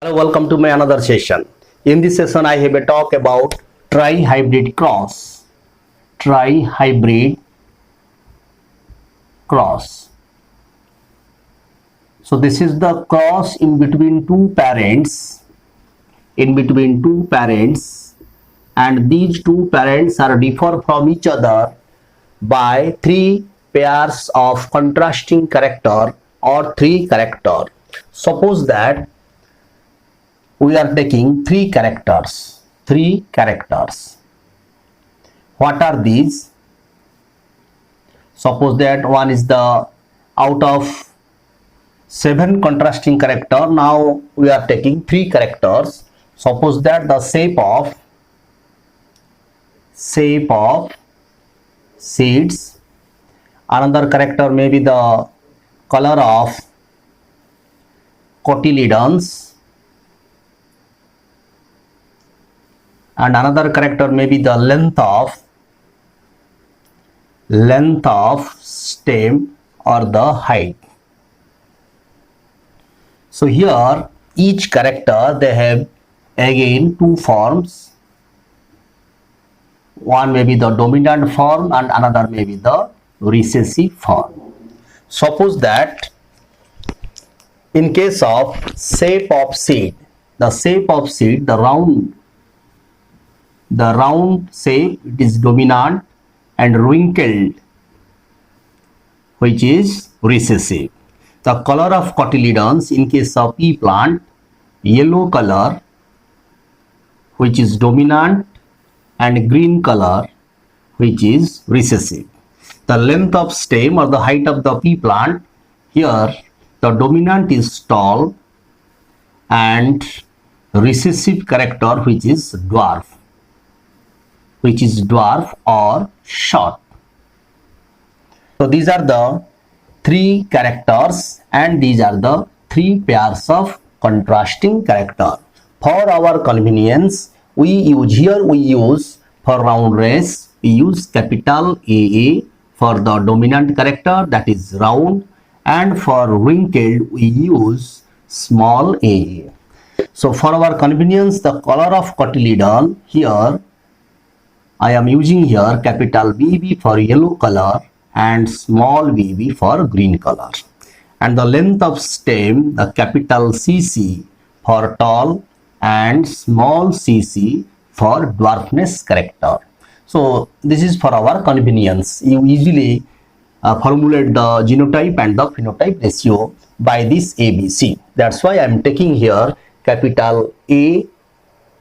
Hello, welcome to my another session. In this session, I have a talk about tri-hybrid cross. Tri-hybrid cross. So this is the cross in between two parents. And these two parents are differ from each other by three pairs of contrasting character or three character. Suppose that we are taking three characters. What are these? Suppose that one is the out of 7 contrasting character. Now we are taking three characters. Suppose that the shape of seeds. Another character may be the color of cotyledons. And another character may be the length of stem or the height. So here each character they have again two forms. One may be the dominant form and another may be the recessive form. Suppose that in case of shape of seed, the round shape, it is dominant, and wrinkled, which is recessive. The color of cotyledons in case of pea plant, yellow color, which is dominant, and green color, which is recessive. The length of stem or the height of the pea plant, here the dominant is tall and recessive character which is dwarf or short. So these are the three characters and these are the three pairs of contrasting character. For our convenience, we use for round race, we use capital AA for the dominant character, that is round, and for wrinkled we use small a. So for our convenience, the color of cotyledon, here I am using here capital BB for yellow color and small bb for green color. And the length of stem, the capital CC for tall and small cc for dwarfness character. So this is for our convenience. You easily formulate the genotype and the phenotype ratio by this ABC. That's why I am taking here capital A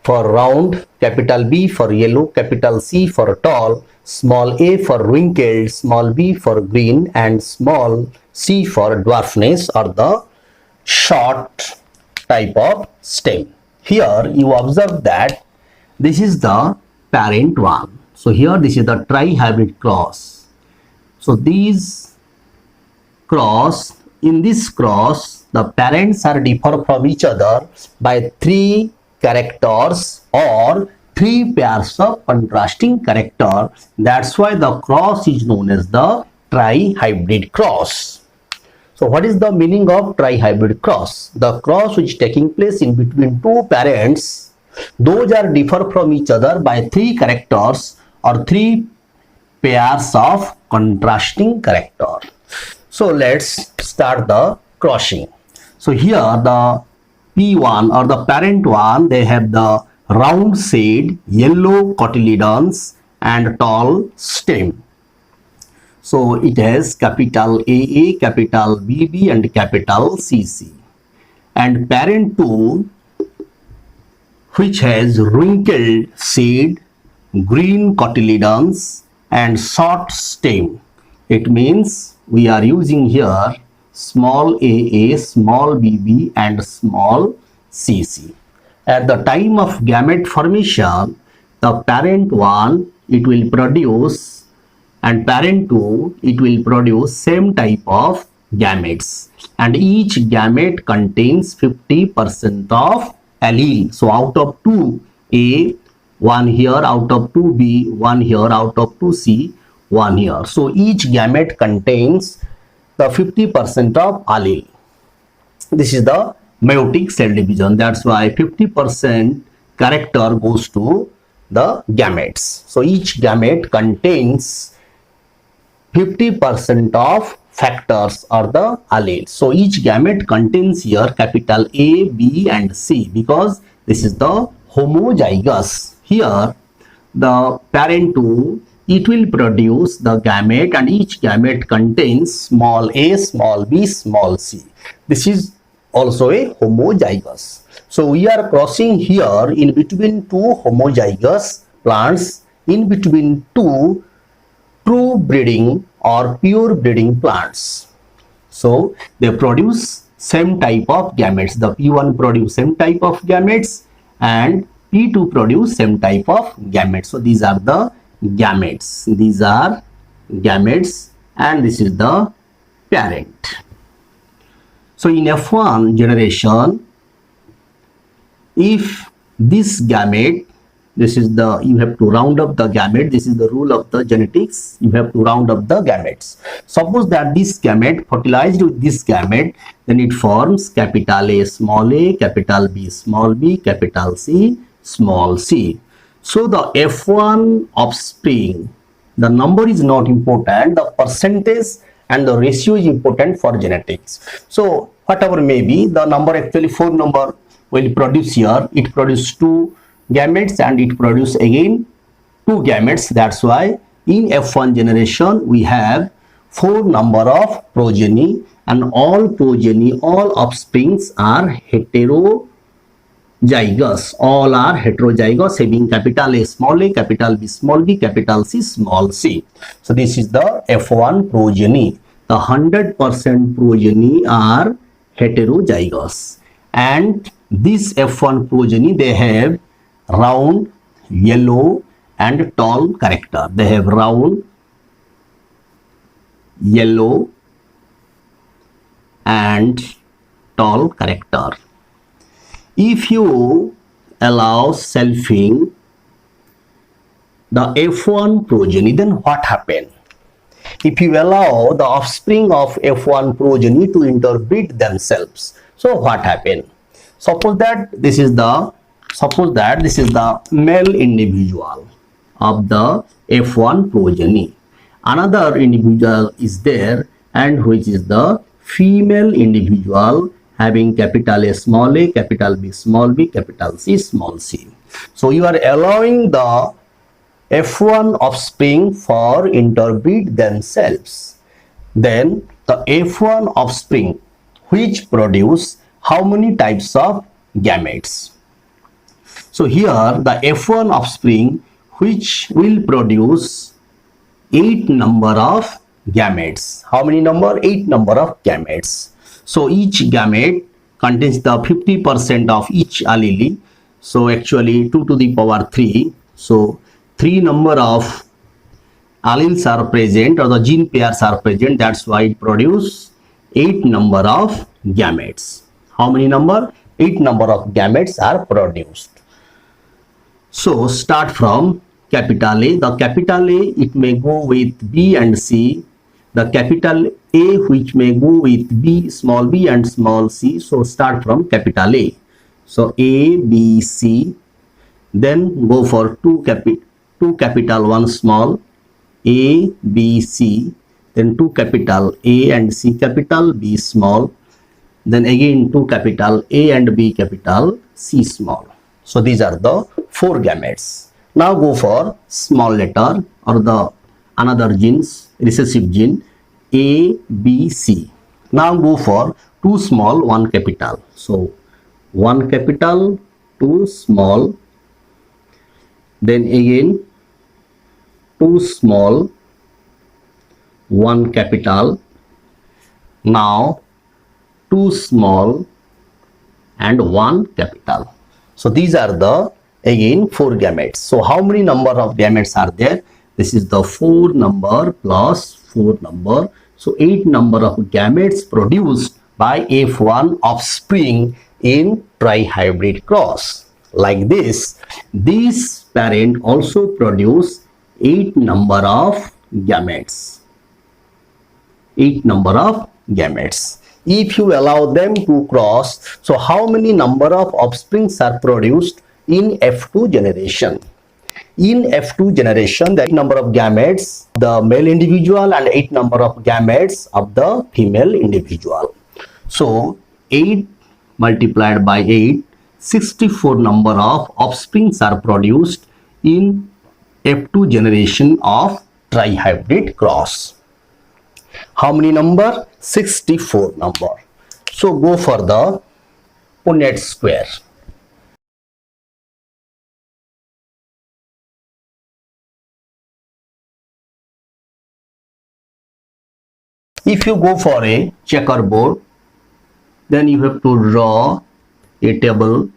for round, capital B for yellow, capital C for tall, small a for wrinkled, small b for green, and small c for dwarfness or the short type of stem. Here you observe that this is the parent one. So here this is the tri-hybrid cross. So these cross, in this cross, the parents are differ from each other by three characters or three pairs of contrasting character. That's why the cross is known as the tri-hybrid cross. So what is the meaning of tri-hybrid cross? The cross which is taking place in between two parents, those are differ from each other by three characters or three pairs of contrasting character. So let's start the crossing. So here the P1 or the parent one, they have the round seed, yellow cotyledons and tall stem. So it has capital AA, capital BB and capital CC. And parent 2, which has wrinkled seed, green cotyledons and short stem. It means we are using here small a, small bb and small cc. At the time of gamete formation, the parent one it will produce and parent 2 it will produce same type of gametes, and each gamete contains 50% of allele. So out of 2a, 1 here, out of 2b, 1 here, out of 2c, 1 here. So each gamete contains the 50% of allele. This is the meiotic cell division. That's why 50% character goes to the gametes. So each gamete contains 50% of factors or the alleles. So each gamete contains here capital A, B and C because this is the homozygous. Here the parent 2, it will produce the gamete and each gamete contains small a, small b, small c. This is also a homozygous. So we are crossing here in between two homozygous plants, in between two true breeding or pure breeding plants. So they produce same type of gametes. The P1 produce same type of gametes and P2 produce same type of gametes. So these are the gametes. These are gametes and this is the parent. So in F1 generation, if this gamete, this is the, you have to round up the gamete. This is the rule of the genetics. You have to round up the gametes. Suppose that this gamete fertilized with this gamete, then it forms capital A, small a, capital B, small b, capital C, small c. So the F1 offspring, the number is not important. The percentage and the ratio is important for genetics. So whatever may be, the number actually 4 number will produce here. It produces 2 gametes and it produce again 2 gametes. That's why in F1 generation we have 4 number of progeny and all progeny, all offsprings are heterozygous. All are heterozygous having capital A, small a, capital B, small b, capital C, small c. So this is the F1 progeny. The 100% progeny are heterozygous and this F1 progeny, they have round, yellow and tall character. They have round, yellow and tall character. If you allow selfing the F1 progeny, then what happens? If you allow the offspring of F1 progeny to interbreed themselves, so what happens? Suppose that this is the male individual of the F1 progeny. Another individual is there and which is the female individual having capital A, small a, capital B, small b, capital C, small c. So you are allowing the F1 offspring for interbreed themselves. Then the F1 offspring which produce how many types of gametes? So here the F1 offspring which will produce 8 number of gametes. How many number? 8 number of gametes. So each gamete contains the 50% of each allele. So actually 2 to the power 3. So 3 number of alleles are present or the gene pairs are present. That's why it produces 8 number of gametes. How many number? 8 number of gametes are produced. So start from capital A. The capital A, it may go with B and C. The capital A which may go with B, small b and small c. So start from capital A. So A, B, C. Then go for 2 capital 1 small, A, B, C. Then 2 capital A and C capital, B small. Then again 2 capital A and B capital, C small. So these are the 4 gametes. Now go for small letter or the another genes, recessive gene A, B, C. Now go for 2 small, 1 capital. So 1 capital, 2 small. Then again 2 small, 1 capital. Now 2 small and 1 capital. So these are the again 4 gametes. So how many number of gametes are there? This is the 4 number plus 4 number. So 8 number of gametes produced by F1 offspring in trihybrid cross. Like this parent also produce 8 number of gametes. 8 number of gametes. if you allow them to cross, so how many number of offsprings are produced in F2 generation? In F2 generation, the 8 number of gametes of the male individual and 8 number of gametes of the female individual. So 8 multiplied by 8, 64 number of offsprings are produced in F2 generation of trihybrid cross. How many number? 64 number. So go for the Punnett square. If you go for a checkerboard, then you have to draw a table,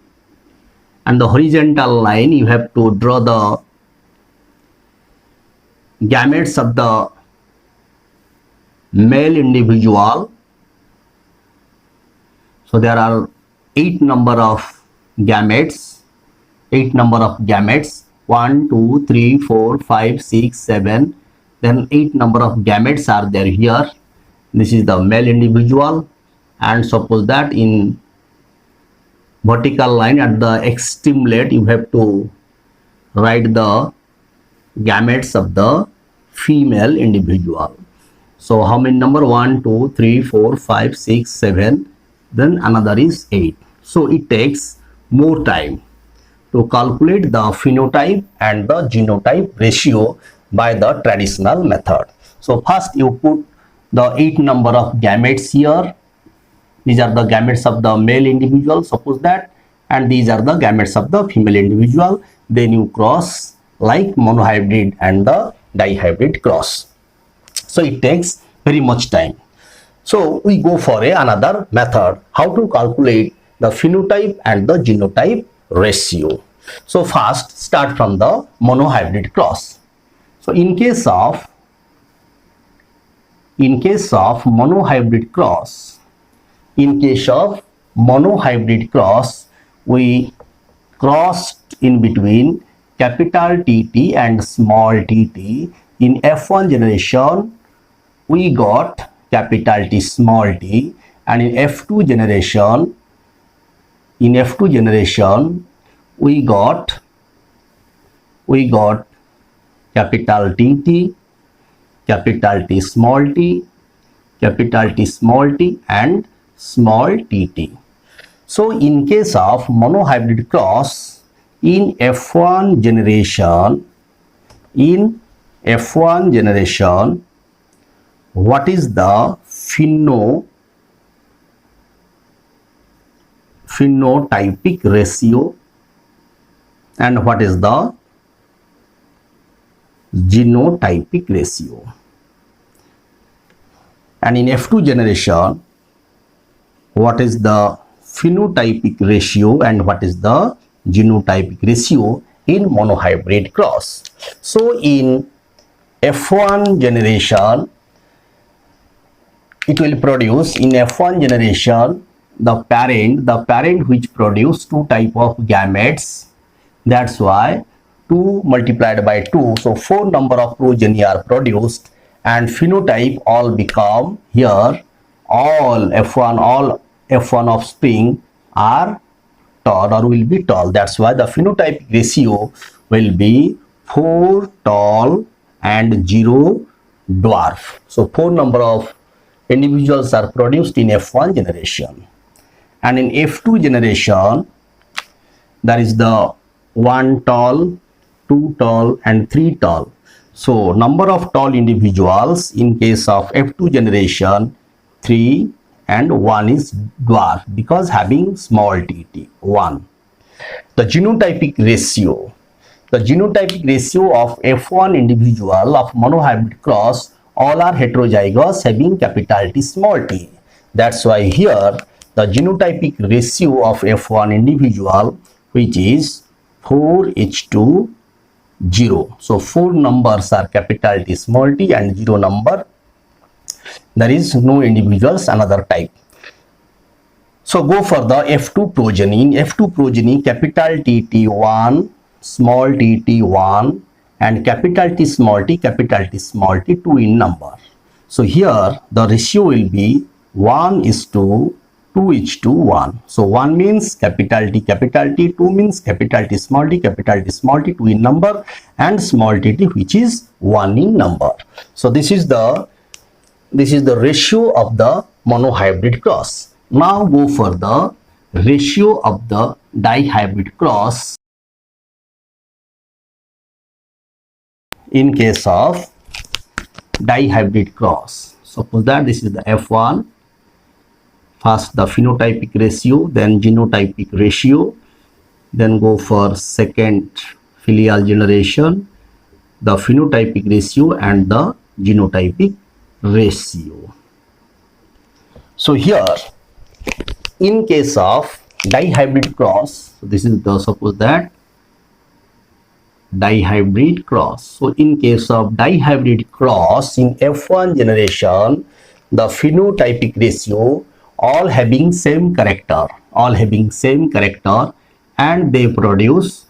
and the horizontal line you have to draw the gametes of the male individual. So there are 8 number of gametes, 8 number of gametes, 1, 2, 3, 4, 5, 6, 7, then 8 number of gametes are there here. This is the male individual, and suppose that in vertical line at the extreme you have to write the gametes of the female individual. So how many number? 1, 2, 3, 4, 5, 6, 7, then another is 8. So it takes more time to calculate the phenotype and the genotype ratio by the traditional method. So first you put the 8 number of gametes here. These are the gametes of the male individual, suppose that, and these are the gametes of the female individual. Then you cross like monohybrid and the dihybrid cross. So it takes very much time. So we go for another method, how to calculate the phenotype and the genotype ratio. So first start from the monohybrid cross. So in case of monohybrid cross, we crossed in between capital TT and small tt. In F1 generation we got capital T small t, and in F2 generation we got capital TT, capital T small t, capital T small t, and small tt. So in case of monohybrid cross, in F1 generation, what is the phenotypic ratio and what is the genotypic ratio? And in F2 generation, what is the phenotypic ratio and what is the genotypic ratio in monohybrid cross? So in F1 generation, it will produce, in F1 generation, the parent which produce 2 type of gametes. That's why 2 multiplied by 2, so 4 number of progeny are produced, and phenotype all become here, all F1 offspring are tall or will be tall. That's why the phenotypic ratio will be 4 tall and 0 dwarf. So 4 number of individuals are produced in F1 generation, and in F2 generation there is the 1 tall, 2 tall and 3 tall. So number of tall individuals in case of F2 generation 3 and 1 is dwarf because having small tt 1. The genotypic ratio of F1 individual of monohybrid cross, all are heterozygous having capital T small t. That's why here the genotypic ratio of F1 individual, which is 4:0. So 4 numbers are capital T small t and 0 number, there is no individuals another type. So go for the F2 progeny. In F2 progeny, capital TT1, small tt1 and capital T small t 2 in number. So here the ratio will be 1 is to 2 is to 1. So 1 means capital T, 2 means capital T, small small t, 2 in number, and small t, which is 1 in number. So this is the ratio of the monohybrid cross. Now go for the ratio of the dihybrid cross. In case of dihybrid cross, suppose that this is the F1, first the phenotypic ratio, then genotypic ratio, then go for second filial generation, the phenotypic ratio and the genotypic ratio. So here in case of dihybrid cross, so this is the, suppose that dihybrid cross. So in case of dihybrid cross in F1 generation, the phenotypic ratio all having same character, and they produce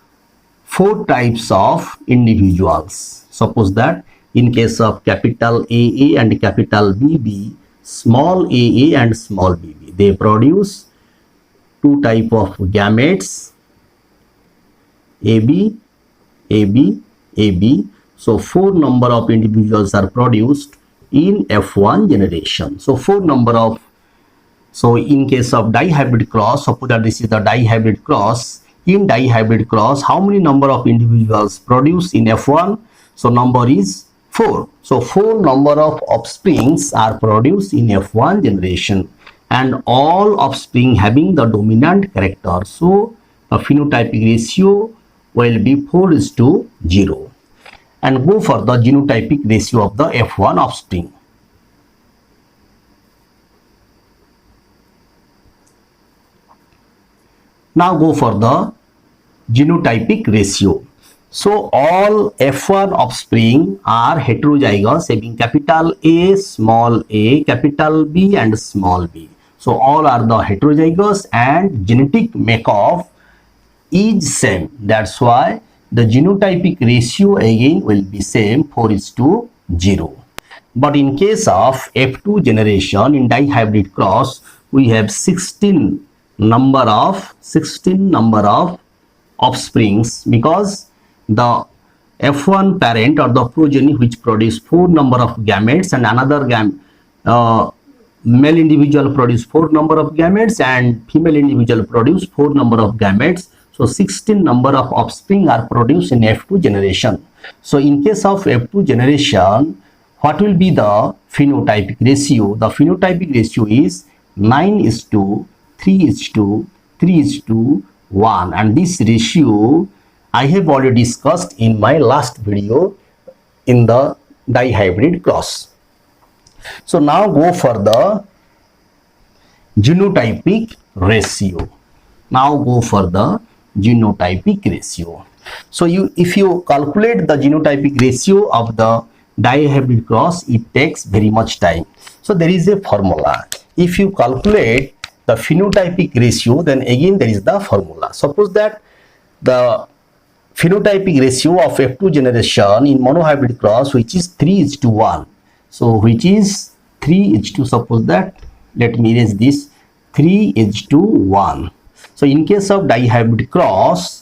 4 types of individuals. Suppose that in case of capital AA and capital BB, small aa and small bb, they produce 2 type of gametes, AB, AB, AB. So 4 number of individuals are produced in F1 generation. So 4 number of, so in case of dihybrid cross, suppose that this is the dihybrid cross. In dihybrid cross, how many number of individuals produced in F1? So number is 4. So 4 number of offsprings are produced in F1 generation, and all offspring having the dominant character. So the phenotypic ratio will be 4:0. And go for the genotypic ratio of the F1 offspring. Now go for the genotypic ratio. So all F1 offspring are heterozygous, having capital A, small a, capital B and small b. So all are the heterozygous and genetic makeup is same. That's why the genotypic ratio again will be same, 4:0. But in case of F2 generation in dihybrid cross, we have 16 number of offsprings, because the F1 parent or the progeny which produce 4 number of gametes, and another male individual produce 4 number of gametes and female individual produce 4 number of gametes. So 16 number of offspring are produced in F2 generation. So in case of F2 generation, what will be the phenotypic ratio? The phenotypic ratio is 9:3:3:1, and this ratio I have already discussed in my last video in the dihybrid cross. So now go for the genotypic ratio. So if you calculate the genotypic ratio of the dihybrid cross, it takes very much time. So there is a formula. If you calculate the phenotypic ratio, then again there is the formula. Suppose that the phenotypic ratio of F2 generation in monohybrid cross, which is 3:1. So which is 3:2. Suppose that, let me erase this, 3:1. So in case of dihybrid cross,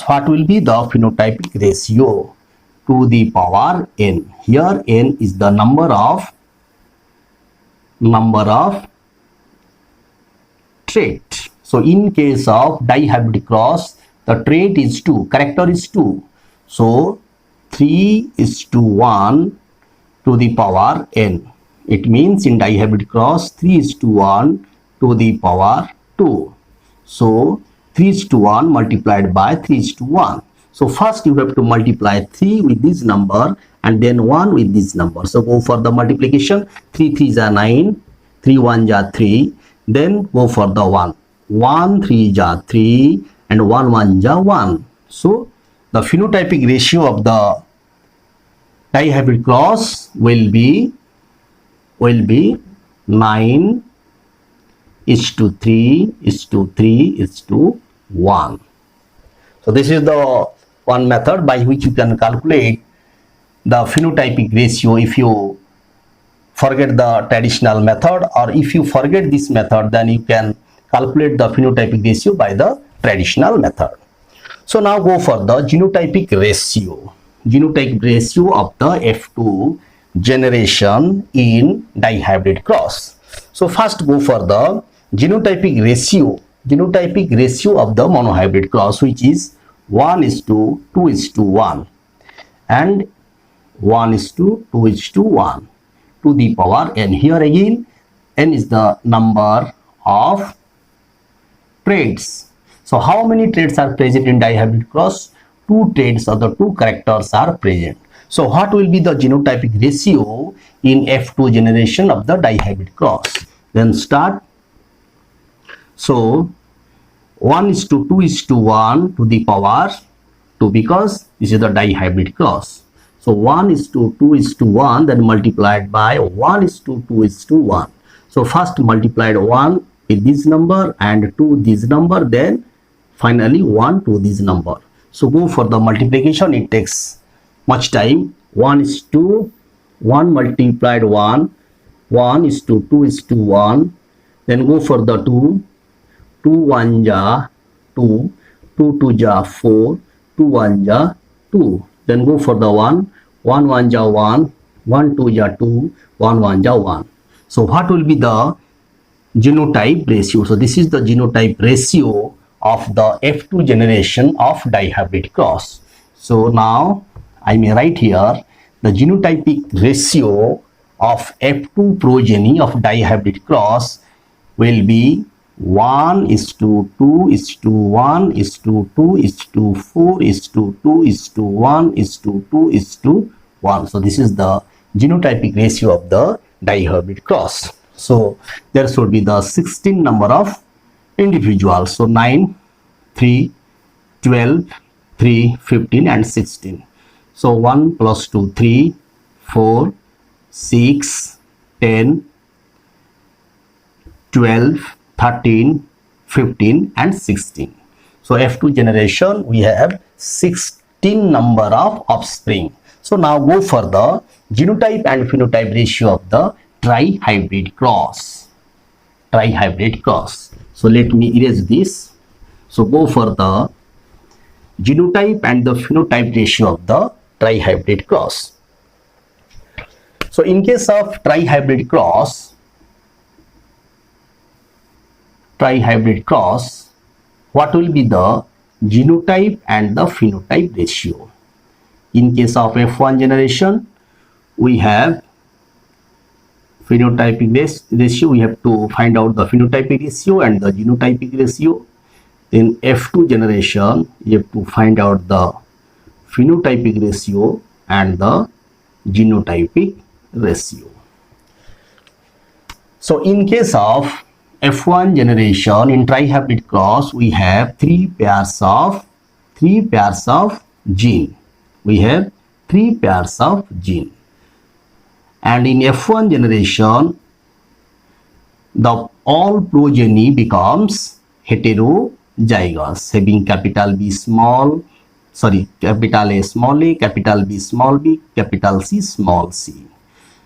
what will be the phenotypic ratio? To the power n. Here n is the number of trait. So in case of dihybrid cross, the trait is 2, character is 2. So 3:1 to the power n. It means in dihybrid cross 3:1 to the power 2. So 3:1 multiplied by 3:1. So first you have to multiply 3 with this number and then 1 with this number. So go for the multiplication. 3 3s are 9, 3 1s are 3. Then go for the 1. 1 3s are 3 and 1 1s are 1. So the phenotypic ratio of the dihybrid cross will be 9:3:3:1. So this is the one method by which you can calculate the phenotypic ratio if you forget the traditional method, or if you forget this method, then you can calculate the phenotypic ratio by the traditional method. So now go for the genotypic ratio. Genotypic ratio of the F2 generation in dihybrid cross. So first go for the genotypic ratio. Genotypic ratio of the monohybrid cross, which is 1:2:1 and 1:2:1 to the power n. Here again, n is the number of traits. So how many traits are present in dihybrid cross? 2 traits or the 2 characters are present. So what will be the genotypic ratio in F2 generation of the dihybrid cross? Then start. So 1:2:1 to the power 2, because this is the dihybrid cross. So 1:2:1, then multiplied by 1:2:1. So first multiplied 1 with this number and 2 this number, then finally 1 to this number. So go for the multiplication, it takes much time. 1:1 multiplied 1, 1:2:1, then go for the 2, 2 1 ja 2, 2 2 ja 4, 2 1 ja 2, then go for the 1, 1 1 ja 1, 1 2 ja 2, 1 1 ja 1. So what will be the genotype ratio? So this is the genotype ratio of the F2 generation of dihybrid cross. So now I may write here the genotypic ratio of F2 progeny of dihybrid cross will be 1:2:2:4:2:1:2:1:2:1. So this is the genotypic ratio of the dihybrid cross. So there should be the 16 number of individuals. So 9, 3, 12, 3, 15 and 16. So 1 plus 2, 3, 4, 6, 10, 12, 13, 15 and 16. So F2 generation we have 16 number of offspring. So now go for the genotype and phenotype ratio of the trihybrid cross. Trihybrid cross. So let me erase this. So go for the genotype and the phenotype ratio of the trihybrid cross. So in case of trihybrid cross, what will be the genotype and the phenotype ratio? In case of F1 generation, we have phenotypic ratio. We have to find out the phenotypic ratio and the genotypic ratio. In F2 generation, you have to find out the phenotypic ratio and the genotypic ratio. So in case of F1 generation in trihybrid cross, we have three pairs of gene. We have 3 pairs of gene. And in F1 generation, the all progeny becomes heterozygous, having capital B small, capital A small a, capital B small b, capital C small c.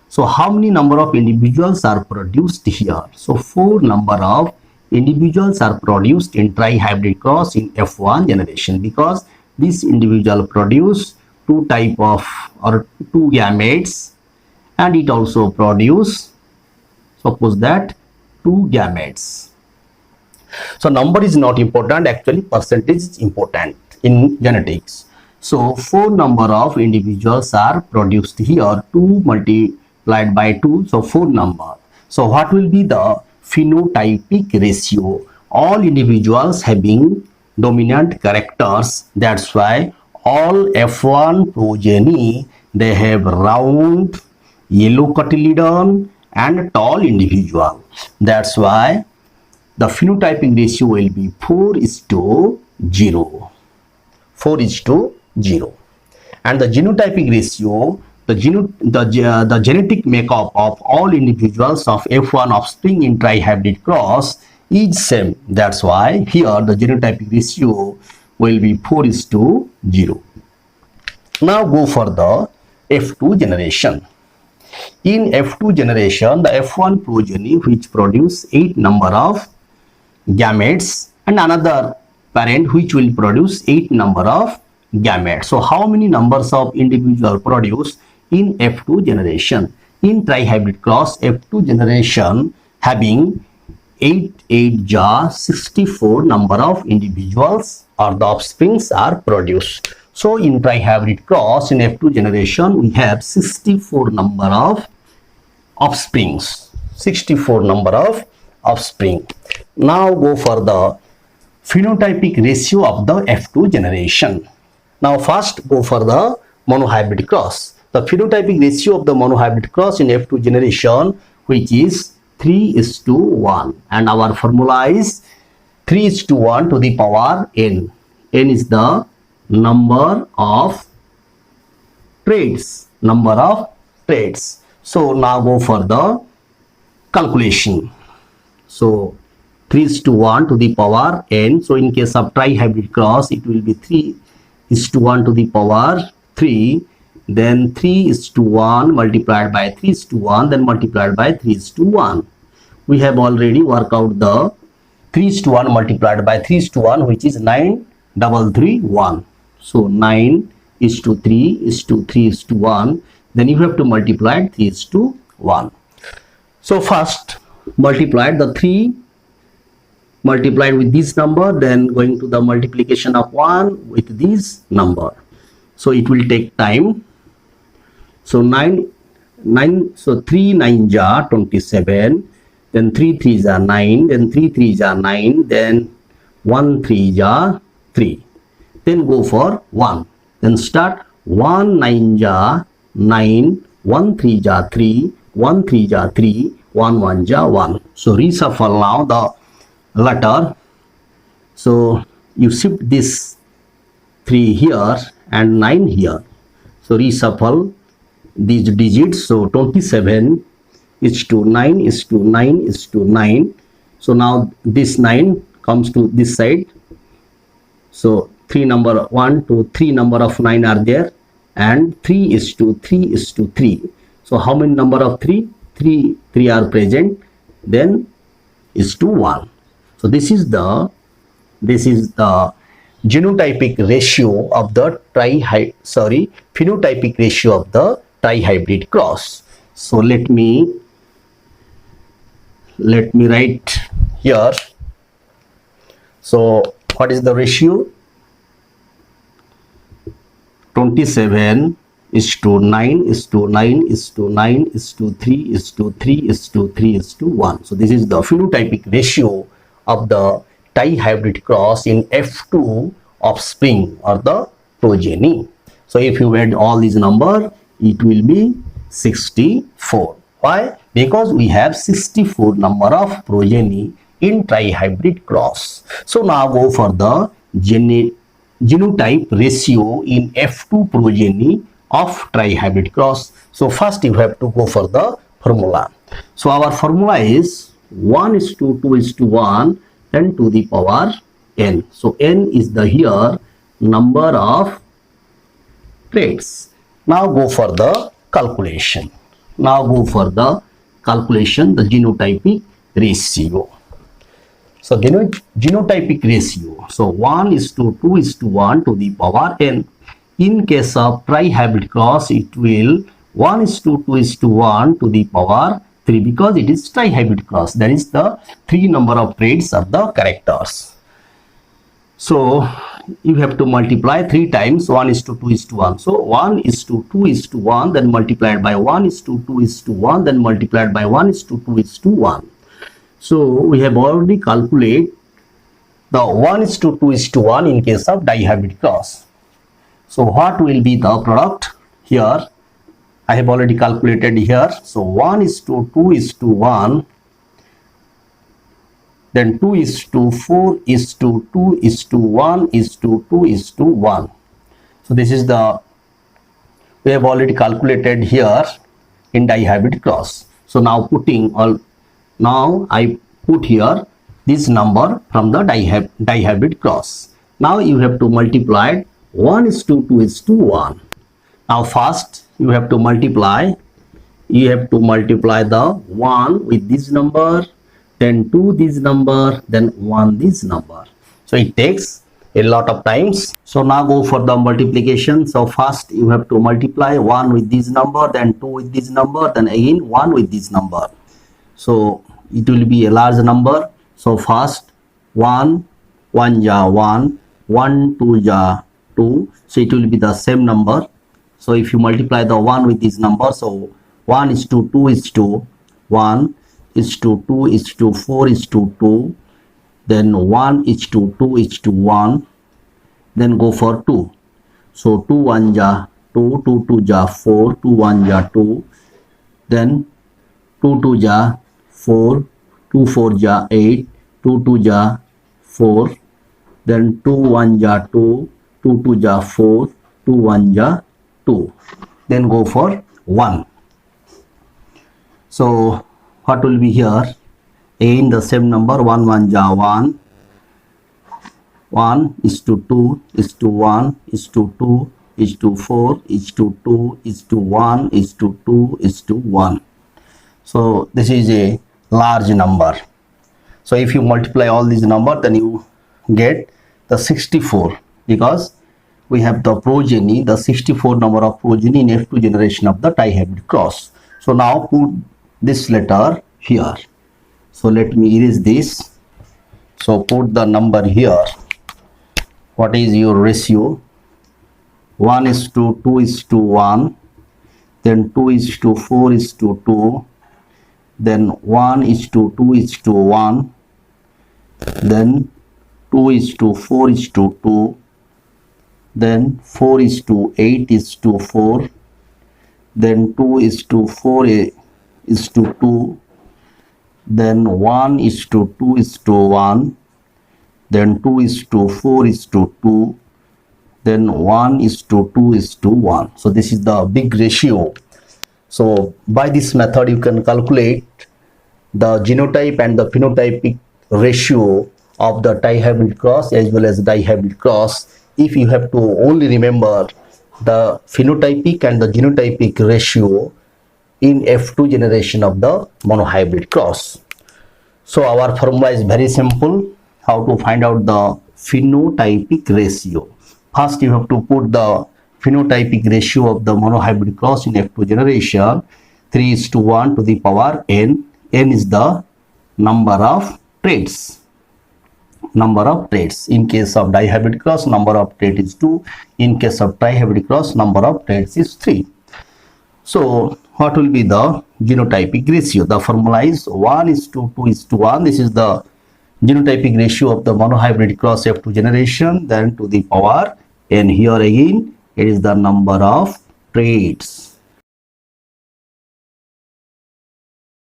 So how many number of individuals are produced here? So 4 number of individuals are produced in trihybrid cross in F1 generation, because this individual produce 2 type of or 2 gametes, and it also produce, suppose that, 2 gametes. So number is not important, actually percentage is important in genetics. So 4 number of individuals are produced here, 2 multiplied by 2, so 4 number. So what will be the phenotypic ratio? All individuals having dominant characters, that's why all F1 progeny, they have round, yellow cotyledon and tall individual. That's why the phenotypic ratio will be 4:0. 4:0. And the genotypic ratio, the genetic makeup of all individuals of F1 offspring in trihybrid cross is same. That's why here the genotypic ratio will be 4:0. Now go for the F2 generation. In F2 generation, the F1 progeny which produce 8 number of gametes and another parent which will produce 8 number of gametes. So how many numbers of individual produced in F2 generation? In trihybrid cross, F2 generation having 8 jar 64 number of individuals or the offsprings are produced. So in trihybrid cross in F2 generation we have 64 number of offsprings. 64 number of offspring. Now go for the phenotypic ratio of the F2 generation. Now first go for the monohybrid cross. The phenotypic ratio of the monohybrid cross in F2 generation which is 3:1 and our formula is 3:1 to the power n. N is the number of traits. Number of traits. So now go for the calculation. So 3:1 to the power n. So in case of trihybrid cross it will be 3:1 to the power 3. Then 3:1 multiplied by 3:1 then multiplied by 3:1. We have already worked out the 3:1 multiplied by 3:1 which is 9,331. So 9:3:3:1. Then you have to multiply 3:1. So first multiplied the 3 multiplied with this number, then going to the multiplication of 1 with this number. So it will take time. So 3 9 jar 27, then 3 3 jar 9, then 3 3 jar 9, then 1 3 jar 3. Then go for 1. Then start 1 9 jar 9, 1 3 jar 3, 1 3 jar 3, 1 1 jar 1. So reshuffle now the letter. So you shift this 3 here and 9 here. So reshuffle these digits. So 27 is to 9 is to 9 is to 9. So now this 9 comes to this side. So 3 number 1 to 3 number of 9 are there and 3 is to 3 is to 3. So how many number of 3? 3 are present, then is to 1. So this is the genotypic ratio of the phenotypic ratio of the trihybrid cross. So let me write here. So what is the ratio? 27 is to 9 is to 9 is to 9 is to 3 is to 3 is to 3 is to 1. So this is the phenotypic ratio of the trihybrid cross in F2 offspring or the progeny. So if you add all these numbers, it will be 64. Why? Because we have 64 number of progeny in trihybrid cross. So now go for the genotype ratio in F2 progeny of trihybrid cross. So first you have to go for the formula. So our formula is 1:2:1 then to the power n. So n is the here number of traits. Now go for the calculation. The genotypic ratio. So genotypic ratio. So 1:2:1 to the power n. In case of trihybrid cross, it will 1:2:1 to the power 3 because it is trihybrid cross. That is the 3 number of traits of the characters. So you have to multiply 3 times 1:2:1. So 1:2:1 then multiplied by 1:2:1 then multiplied by 1:2:1. So we have already calculated the 1:2:1 in case of dihybrid cross. So what will be the product here? I have already calculated here. So 1:2:1, then 2:4:2:1:2:1. So this is the, we have already calculated here in dihybrid cross. So now I put here this number from the dihybrid cross. Now you have to multiply 1:2:1. Now first you have to multiply you have to multiply the 1 with this number, then 2 this number, then 1 this number. So it takes a lot of times. So now go for the multiplication. So first you have to multiply 1 with this number, then 2 with this number, then again 1 with this number. So it will be a large number. So first 1 ja 1, 1 2 ja 2. So it will be the same number. So if you multiply the 1 with this number, so 1 is to 2 is to 1 is to 2 is to 4 is to 2, then 1 is to 2 is to 1, then go for 2. So 2 1 ja 2, 2 2 ja 4, 2 1 ja 2, then 2 2 ja 4, 2 4 ja 8, 2 2 ja 4, then 2 1 ja 2, 2 2 ja 4, 2 1 ja 2, then go for 1. So what will be here? Again the same number, 1 1 ja 1, 1 is to 2 is to 1 is to 2 is to 4 is to 2 is to 1 is to 2 is to 1. So this is a large number. So if you multiply all these numbers, then you get the 64, because we have the progeny, the 64 number of progeny in F2 generation of the dihybrid cross. So now put this letter here. So let me erase this. So put the number here. What is your ratio? 1 is to 2 is to 1, then 2 is to 4 is to 2, then 1 is to 2 is to 1, then 2 is to 4 is to 2, then 4 is to 8 is to 4, then 2 is to 4 is to 2, then 1 is to 2 is to 1, then 2 is to 4 is to 2, then 1 is to 2 is to 1. So this is the big ratio. So by this method you can calculate the genotype and the phenotypic ratio of the dihybrid cross as well as dihybrid cross, if you have to only remember the phenotypic and the genotypic ratio in F2 generation of the monohybrid cross. So our formula is very simple. How to find out the phenotypic ratio? First you have to put the phenotypic ratio of the monohybrid cross in F2 generation. 3 is to 1 to the power n. N is the number of traits. Number of traits. In case of dihybrid cross, number of traits is 2. In case of trihybrid cross, number of traits is 3. So what will be the genotypic ratio? The formula is 1 is to 2 is to 1. This is the genotypic ratio of the monohybrid cross F2 generation. Then to the power n. Here again it is the number of traits.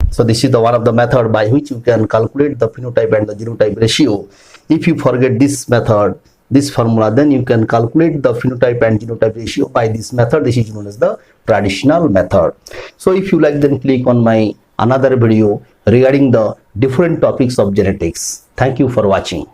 So this is the one of the method by which you can calculate the phenotype and the genotype ratio. If you forget this method, this formula, then you can calculate the phenotype and genotype ratio by this method. This is known as the traditional method. So if you like, then click on my another video regarding the different topics of genetics. Thank you for watching.